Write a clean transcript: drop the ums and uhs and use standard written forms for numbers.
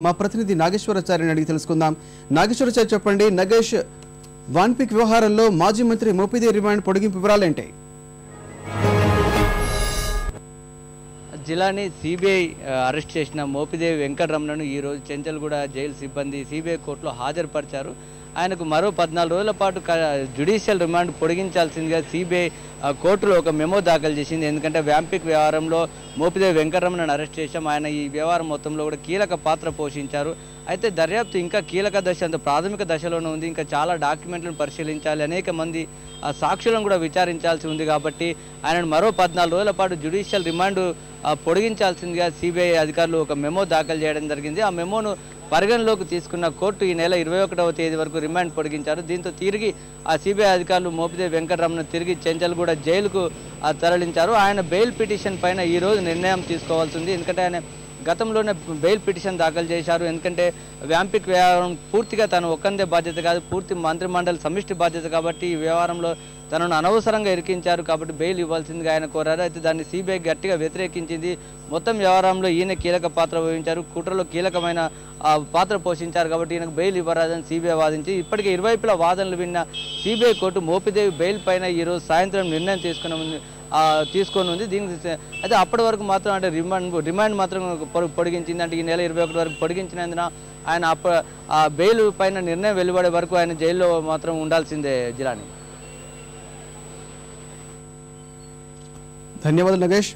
మా ప్రతినిధి నాగేశ్వరాచార్యని అడిగి తెలుసుకుందాం. నాగేశ్వరాచార్య చెప్పండి, నగేష్ వాన్పిక్ వ్యవహారంలో మాజీ మంత్రి మోపిదేవి రిమాండ్ పొడిగింపు వివరాలేంటి? జిల్లాని సిబిఐ అరెస్ట్ చేసిన మోపిదేవి వెంకటరమణను ఈరోజు చెంచల్గూడ జైలు సిబ్బంది సిబిఐ కోర్టులో హాజరుపరిచారు. ఆయనకు మరో 14 రోజుల పాటు జ్యుడిషియల్ రిమాండ్ పొడిగించాల్సిందిగా సిబిఐ కోర్టులో ఒక మెమో దాఖలు చేసింది. ఎందుకంటే వ్యాంపిక్ వ్యవహారంలో మోపిదేవి వెంకటరమణను అరెస్ట్ చేశాం. ఆయన ఈ వ్యవహారం మొత్తంలో కూడా కీలక పాత్ర పోషించారు. అయితే దర్యాప్తు ఇంకా కీలక దశ, అంత ప్రాథమిక దశలోనే ఉంది. ఇంకా చాలా డాక్యుమెంట్లను పరిశీలించాలి, అనేక మంది సాక్షులను కూడా విచారించాల్సి ఉంది. కాబట్టి ఆయనను మరో 14 రోజుల పాటు జ్యుడిషియల్ రిమాండ్ పొడిగించాల్సిందిగా సిబిఐ అధికారులు ఒక మెమో దాఖలు చేయడం జరిగింది. ఆ మెమోను పరిగణలోకి తీసుకున్న కోర్టు ఈ నెల 21వ తేదీ వరకు రిమాండ్ పొడిగించారు. దీంతో తిరిగి ఆ సిబిఐ అధికారులు మోపిదేవి వెంకటరమణ తిరిగి చెంచల్గూడ జైలుకు తరలించారు. ఆయన బెయిల్ పిటిషన్ పైన ఈరోజు నిర్ణయం తీసుకోవాల్సి ఉంది. ఎందుకంటే ఆయన గతంలోనే బెయిల్ పిటిషన్ దాఖలు చేశారు. ఎందుకంటే వ్యాంపిక్ వ్యవహారం పూర్తిగా తను ఒక్కందే బాధ్యత కాదు, పూర్తి మంత్రిమండలి సమిష్టి బాధ్యత. కాబట్టి ఈ వ్యవహారంలో తనను అనవసరంగా ఇరికించారు, కాబట్టి బెయిల్ ఇవ్వాల్సిందిగా ఆయన కోరారు. అయితే దాన్ని సిబిఐ గట్టిగా వ్యతిరేకించింది. మొత్తం వ్యవహారంలో ఈయన కీలక పాత్ర వహించారు, కుట్రలో కీలకమైన పాత్ర పోషించారు, కాబట్టి ఈయనకు బెయిల్ ఇవ్వరాదని సిబిఐ వాదించి ఇప్పటికే ఇరువైపుల వాదనలు విన్న సిబిఐ కోర్టు మోపిదేవి బెయిల్ పైన ఈరోజు సాయంత్రం నిర్ణయం తీసుకొని ఉంది. దీనికి అయితే అప్పటి వరకు మాత్రం అంటే రిమాండ్ మాత్రం పొడిగించింది. అంటే ఈ నెల 21 వరకు పొడిగించినందున ఆయన ఆ బెయిల్ పైన నిర్ణయం వెలువడే వరకు ఆయన జైల్లో మాత్రం ఉండాల్సిందే. జిలాని, ధన్యవాదాలు నగేష్.